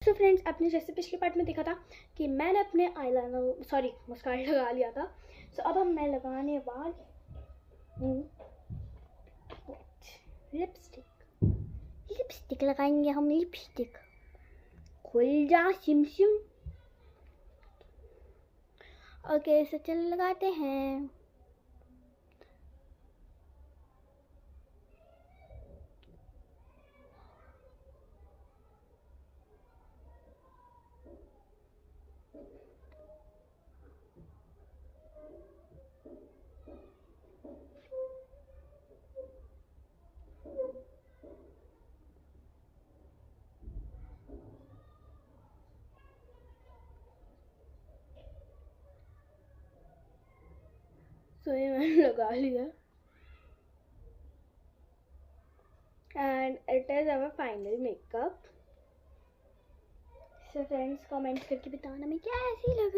So friends, आपने जैसे पिछले पार्ट में देखा था कि मैंने अपने आईलाइनर मस्कारा लगा लिया था। सो अब मैं लगाने वाली हूँ लिपस्टिक लगाएंगे हम। लिपस्टिक खुल जा सिम सिम। ओके, सो चल लगाते हैं। तो ये मैंने लगा लिया and it is our final makeup. So friends, comments करके बताना मैं कैसी लग